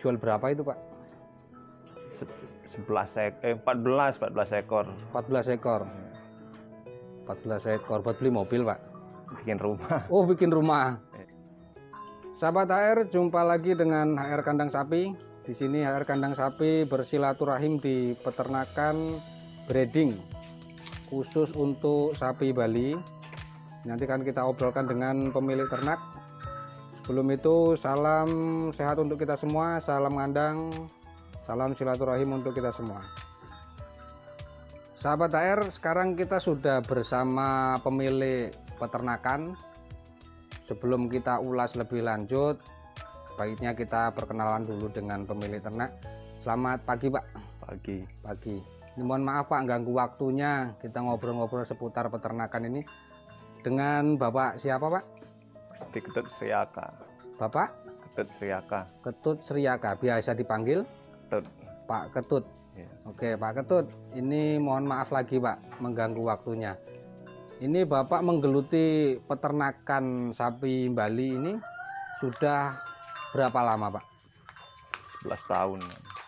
jual berapa itu Pak? 14 ekor. 14 ekor. 14 ekor buat beli mobil Pak? Bikin rumah. Oh, bikin rumah. Sahabat HR, jumpa lagi dengan HR Kandang Sapi. Di sini HR Kandang Sapi bersilaturahim di peternakan breeding khusus untuk sapi Bali. Nanti kan kita obrolkan dengan pemilik ternak. Sebelum itu, salam sehat untuk kita semua, salam ngandang, salam silaturahim untuk kita semua. Sahabat HR, sekarang kita sudah bersama pemilik peternakan. Sebelum kita ulas lebih lanjut, baiknya kita perkenalan dulu dengan pemilik ternak. Selamat pagi Pak. Pagi. Ini mohon maaf Pak, ganggu waktunya. Kita ngobrol-ngobrol seputar peternakan ini dengan Bapak siapa Pak? Ketut Sriaka. Bapak? Ketut Sriaka. Ketut Sriaka, biasa dipanggil Ketut. Pak Ketut. Ya. Oke Pak Ketut, ini mohon maaf lagi Pak mengganggu waktunya. Ini Bapak menggeluti peternakan sapi Bali ini sudah berapa lama Pak? 11 tahun.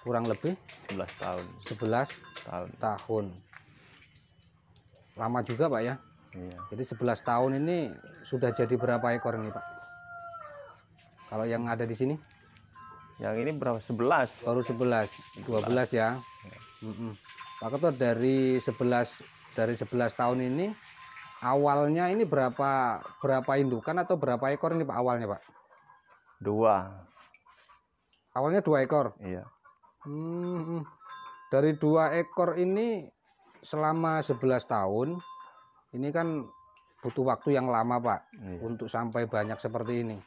Kurang lebih 11 tahun. 11 tahun. Lama juga Pak ya? Iya. Jadi 11 tahun ini sudah jadi berapa ekor ini Pak? Kalau yang ada di sini? Yang ini berapa? 11. Baru 11, 12 ya. Pak Ketut, dari 11 tahun ini awalnya ini berapa indukan atau berapa ekor ini Pak awalnya Pak? 2. Awalnya 2 ekor. Iya. Dari 2 ekor ini selama 11 tahun ini kan butuh waktu yang lama Pak. Iya. Untuk sampai banyak seperti ini.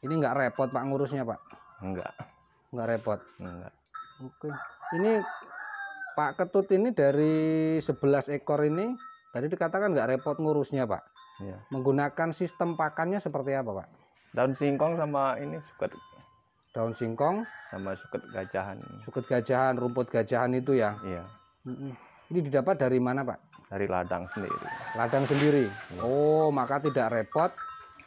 Ini nggak repot Pak ngurusnya Pak? Nggak repot. Enggak. Oke. Ini Pak Ketut ini dari 11 ekor ini tadi dikatakan nggak repot ngurusnya Pak. Iya. Menggunakan sistem pakannya seperti apa Pak? Daun singkong sama ini suket. Daun singkong Sama suket gajahan. suket gajahan, rumput gajahan itu ya. Iya. Ini didapat dari mana Pak? Dari ladang sendiri. Ladang sendiri. Oh, maka tidak repot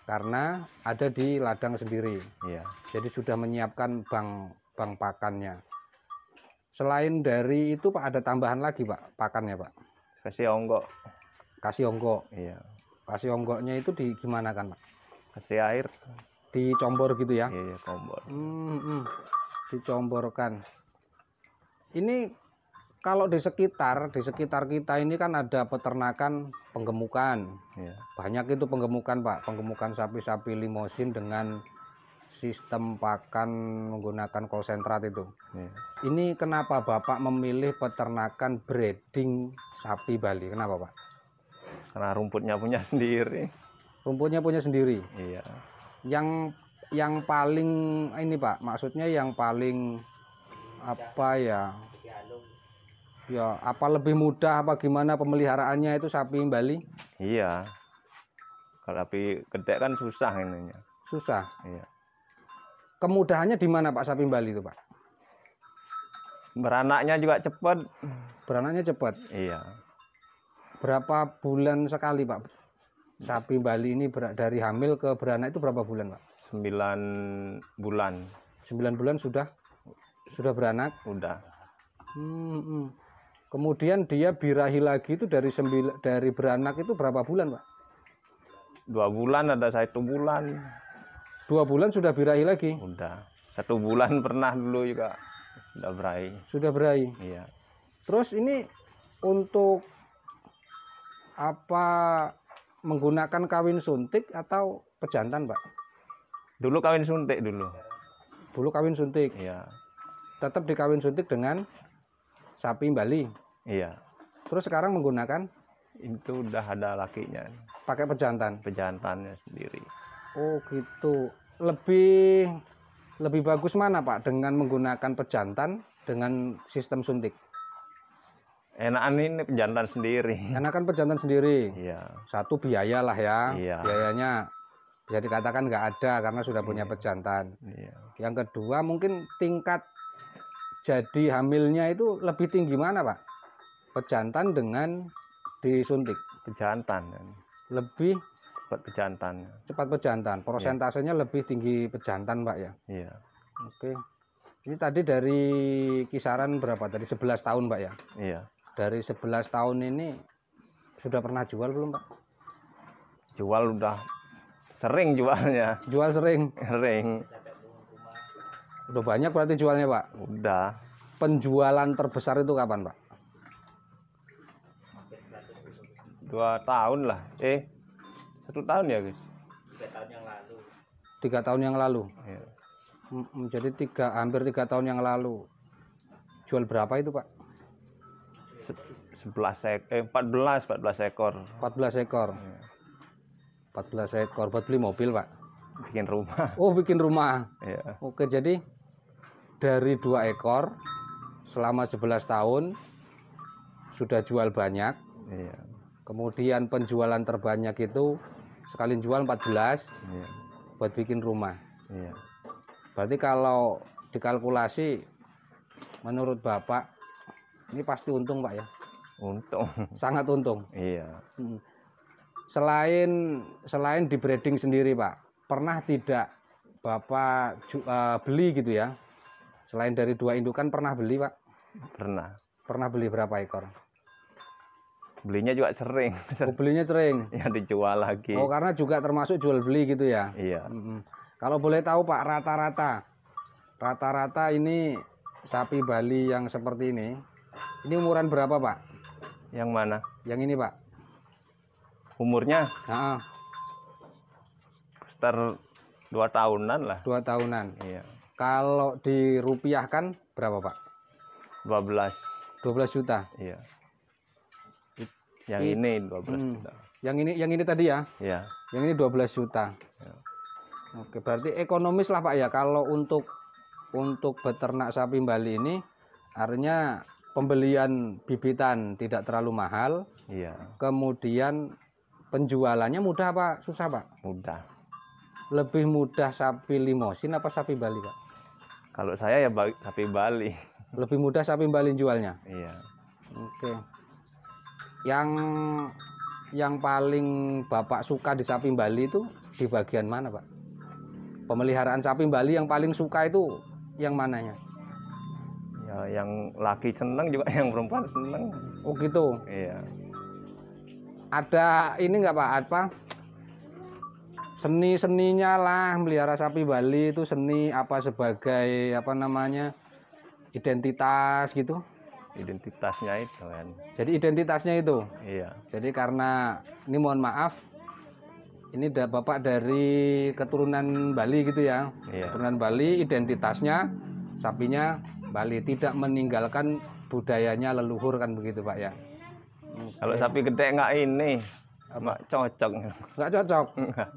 karena ada di ladang sendiri. Iya. Jadi sudah menyiapkan bank pakannya. Selain dari itu Pak, ada tambahan lagi Pak pakannya Pak? Kasih onggok. Kasih onggok. Iya. Kasih onggoknya itu di gimana kan Pak? Kasih air. Dicombor gitu ya? Iya, kompor. Dicomborkan. Ini kalau di sekitar kita ini kan ada peternakan penggemukan. Iya. Banyak itu penggemukan Pak, penggemukan sapi-sapi limosin dengan sistem pakan menggunakan konsentrat itu. Iya. Ini kenapa Bapak memilih peternakan breeding sapi Bali? Kenapa Pak? Karena rumputnya punya sendiri. Rumputnya punya sendiri. Iya. Yang paling ini Pak, maksudnya yang paling apa ya? Ya, apa lebih mudah apa gimana pemeliharaannya itu sapi Bali? Iya. Kalau sapi gede kan susah ininya. Susah. Iya. Kemudahannya di mana Pak sapi Bali itu Pak? Beranaknya juga cepat. Beranaknya cepat. Iya. Berapa bulan sekali Pak? Sapi Bali ini dari hamil ke beranak itu berapa bulan Pak? 9 bulan. 9 bulan sudah beranak? Udah. Kemudian dia birahi lagi itu dari beranak itu berapa bulan Pak? 2 bulan, ada 1 bulan. 2 bulan sudah birahi lagi? Udah. 1 bulan pernah dulu juga. Udah berahi. Sudah berahi? Iya. Terus ini untuk apa, menggunakan kawin suntik atau pejantan Pak? Dulu kawin suntik dulu. Dulu kawin suntik? Iya. Tetap dikawin suntik dengan sapi Bali? Iya. Terus sekarang menggunakan? Itu udah ada lakinya. Pakai pejantan? Pejantannya sendiri. Oh gitu. Lebih bagus mana Pak dengan menggunakan pejantan dengan sistem suntik? Enakan ini pejantan sendiri. Enakan pejantan sendiri. Iya. Satu biaya lah ya. Iya. Biayanya bisa dikatakan nggak ada karena sudah punya Iya. pejantan. Iya. Yang kedua mungkin tingkat jadi hamilnya itu lebih tinggi mana Pak? Pejantan dengan disuntik? Pejantan. Lebih Cepat pejantan. cepat pejantan. Persentasenya lebih tinggi pejantan Pak ya? Iya. Oke. Ini tadi dari kisaran berapa? Dari 11 tahun Pak ya? Iya. Dari 11 tahun ini sudah pernah jual belum Pak? Jual udah sering jualnya. Jual sering? Sering. Udah banyak berarti jualnya Pak? Udah. Penjualan terbesar itu kapan Pak? 2 tahun lah. 1 tahun ya guys. 3 tahun yang lalu. Iya. Jadi hampir 3 tahun yang lalu. Jual berapa itu Pak? 14 ekor. 14 ekor. Iya. 14 ekor buat beli mobil Pak? Bikin rumah. Oh bikin rumah. Iya. Oke, jadi dari 2 ekor selama 11 tahun sudah jual banyak. Iya. Kemudian penjualan terbanyak itu sekali jual 14 Iya. buat bikin rumah. Iya. Berarti kalau dikalkulasi menurut Bapak ini pasti untung Pak ya? Untung. Sangat untung. Iya. Selain di breeding sendiri Pak, pernah tidak Bapak beli gitu ya? Selain dari 2 indukan pernah beli Pak? Pernah. Pernah beli berapa ekor? Belinya juga sering. Oh, belinya sering. Ya dijual lagi. Oh, karena juga termasuk jual beli gitu ya? Iya. Kalau boleh tahu Pak, rata-rata ini sapi Bali yang seperti ini umuran berapa Pak? Yang mana? Yang ini Pak? Umurnya Nah, sekitar 2 tahunan lah. 2 tahunan. Iya. Kalau dirupiahkan berapa Pak? 12. 12 juta. Iya. Yang ini 12 juta. Yang ini tadi ya? Iya. Yang ini 12 juta. Ya. Oke, berarti ekonomis lah Pak ya. Kalau untuk beternak sapi Bali ini artinya pembelian bibitan tidak terlalu mahal. Iya. Kemudian penjualannya mudah apa susah Pak? Mudah. Lebih mudah sapi limosin apa sapi Bali Pak? Kalau saya ya sapi Bali. Lebih mudah sapi Bali jualnya. Iya. Oke. Yang paling Bapak suka di sapi Bali itu di bagian mana Pak? Pemeliharaan sapi Bali yang paling suka itu yang mananya? Ya, yang laki seneng juga yang perempuan seneng. Oh gitu. Iya. Ada ini nggak Pak? Apa? Seninya lah melihara sapi Bali itu seni apa sebagai apa namanya identitas gitu? Identitasnya itu kan. Jadi identitasnya itu. Iya. Jadi karena ini mohon maaf, ini Bapak dari keturunan Bali gitu ya. Iya. Keturunan Bali, identitasnya sapinya Bali, tidak meninggalkan budayanya leluhur kan begitu Pak ya. Kalau sapi gede nggak ini, nggak cocok. Nggak cocok.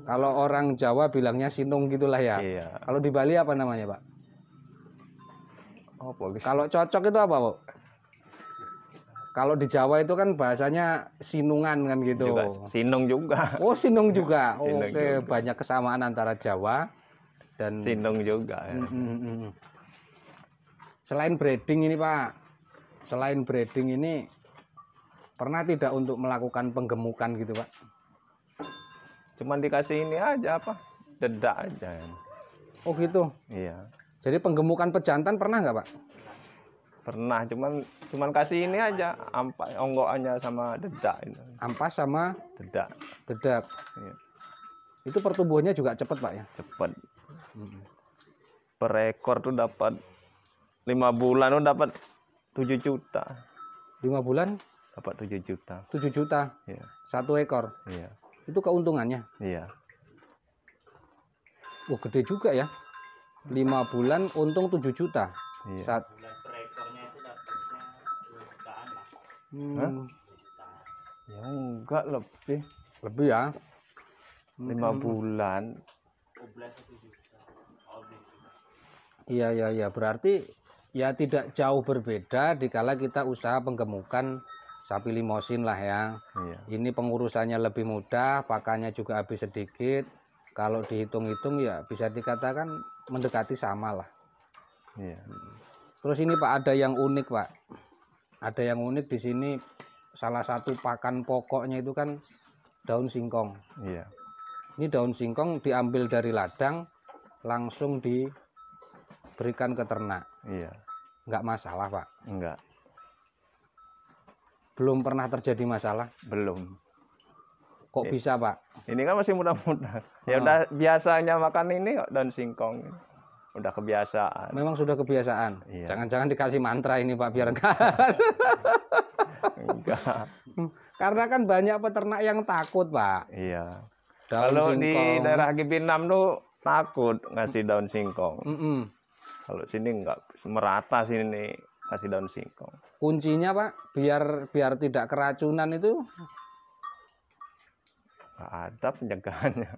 Kalau orang Jawa bilangnya sinung gitulah ya. Iya. Kalau di Bali apa namanya Pak? Oh, bagus. Kalau cocok itu apa Pak? Kalau di Jawa itu kan bahasanya sinungan kan gitu. Juga sinung juga. Oh sinung juga. Sinung Oke, juga. banyak kesamaan antara Jawa dan Sinung juga. Ya. Selain breeding ini Pak, selain breeding ini pernah tidak untuk melakukan penggemukan gitu Pak? Cuman dikasih ini aja apa? Dedak aja. Oh gitu. Iya. Jadi penggemukan pejantan pernah nggak Pak? Pernah, cuman kasih ini aja, onggokannya sama dedak itu. Ampas sama Dedak. dedak. Iya. Itu pertumbuhannya juga cepat Pak ya? Cepet. Per ekor tuh dapat 5 bulan tuh dapat 7 juta. 5 bulan Dapat 7 juta. 7 juta. Iya. 1 ekor. Iya. Itu keuntungannya. Iya. Wah, gede juga ya. 5 bulan untung 7 juta. Iya. Ya enggak lebih. Lebih ya. 5 bulan. Iya. Berarti ya tidak jauh berbeda dikala kita usaha penggemukan sapi limosin lah ya. Iya. Ini pengurusannya lebih mudah, pakannya juga habis sedikit. Kalau dihitung-hitung ya bisa dikatakan mendekati sama lah. Iya. Terus ini Pak ada yang unik Pak. Ada yang unik di sini, salah satu pakan pokoknya itu kan daun singkong. berikan ke ternak. Iya. Nggak masalah, Pak? Enggak. Belum pernah terjadi masalah? Belum. Kok bisa, Pak? Ini kan masih muda-muda. Ya Oh. udah biasanya makan ini kok, daun singkong. Udah kebiasaan. Memang sudah kebiasaan. Iya. Jangan-jangan dikasih mantra ini, Pak, biar enggak. Enggak. Karena kan banyak peternak yang takut, Pak. Iya. Daun Kalau di singkong. daerah GB6 tuh takut ngasih daun singkong. Mm-mm. Kalau sini enggak, merata sini kasih daun singkong. Kuncinya, Pak, biar tidak keracunan itu Enggak ada pencegahannya.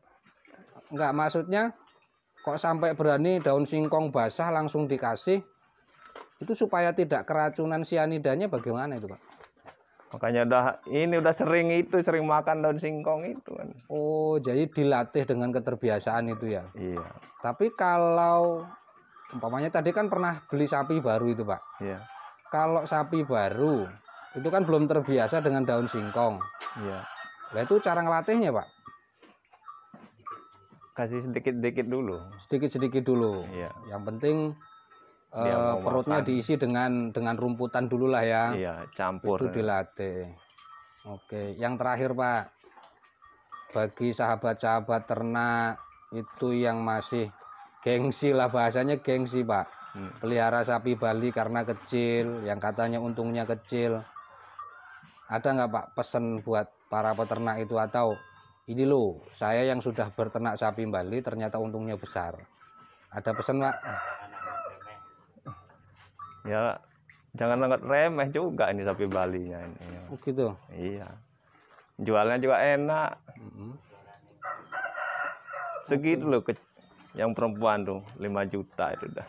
enggak, maksudnya kok sampai berani daun singkong basah langsung dikasih, itu supaya tidak keracunan sianidanya bagaimana itu, Pak? Makanya udah sering makan daun singkong itu kan. Oh, jadi dilatih dengan keterbiasaan itu ya. Iya. Tapi kalau umpamanya tadi kan pernah beli sapi baru itu, Pak. Iya. Kalau sapi baru itu kan belum terbiasa dengan daun singkong. Iya. Nah, itu cara ngelatihnya, Pak? Kasih sedikit-sedikit dulu. Sedikit-sedikit dulu. Iya. Yang penting Dia mau perutnya makan. diisi dengan rumputan dulu lah ya. Iya, Terus campur. itu dilatih. Oke, yang terakhir, Pak, bagi sahabat-sahabat ternak itu yang masih gengsi lah, bahasanya gengsi, Pak, pelihara sapi Bali karena kecil, yang katanya untungnya kecil, ada nggak, Pak, pesan buat para peternak itu? Atau ini loh, saya yang sudah berternak sapi Bali ternyata untungnya besar, ada pesan, Pak? Ya, jangan anggap remeh juga ini sapi Balinya ini. Oh, gitu. Iya. Jualnya juga enak. Segitu loh yang perempuan tuh 5 juta itu dah.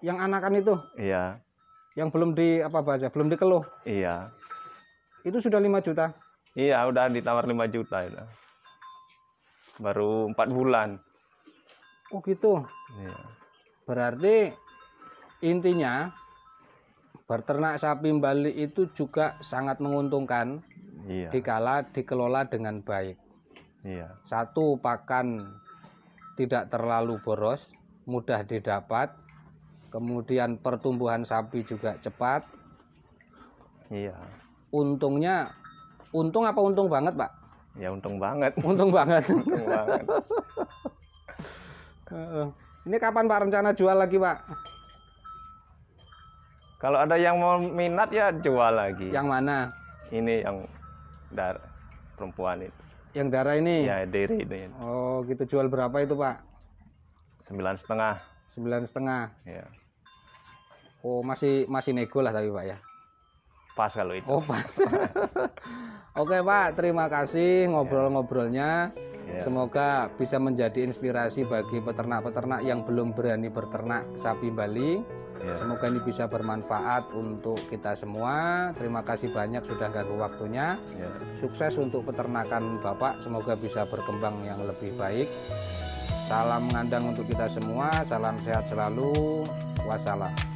Yang anakan itu, Iya. yang belum di apa baca, belum dikeluh, Iya. itu sudah 5 juta. Iya, udah ditawar 5 juta itu. Baru 4 bulan. Oh, gitu. Iya. Berarti intinya berternak sapi Bali itu juga sangat menguntungkan Iya. dikala dikelola dengan baik. Iya. Satu, pakan tidak terlalu boros, mudah didapat. Kemudian pertumbuhan sapi juga cepat. Iya. Untungnya, untung apa untung banget, Pak? Ya untung banget. Untung banget. Untung banget. Ini kapan, Pak, rencana jual lagi, Pak? Kalau ada yang mau minat ya jual lagi. Yang mana? Ini yang perempuan itu. Yang darah ini? Ya, diri ini. Oh, gitu. Jual berapa itu, Pak? 9,5. 9,5. Ya. Oh, masih nego lah tapi, Pak, ya. Pas kalau itu. Oh, pas. Oke, Pak, terima kasih ngobrol-ngobrolnya. Ya. Semoga bisa menjadi inspirasi bagi peternak-peternak yang belum berani berternak sapi Bali. Ya. Semoga ini bisa bermanfaat untuk kita semua. Terima kasih banyak sudah ganggu waktunya. Ya. Sukses untuk peternakan Bapak, semoga bisa berkembang yang lebih baik. Salam mengandang untuk kita semua, salam sehat selalu. Wassalam.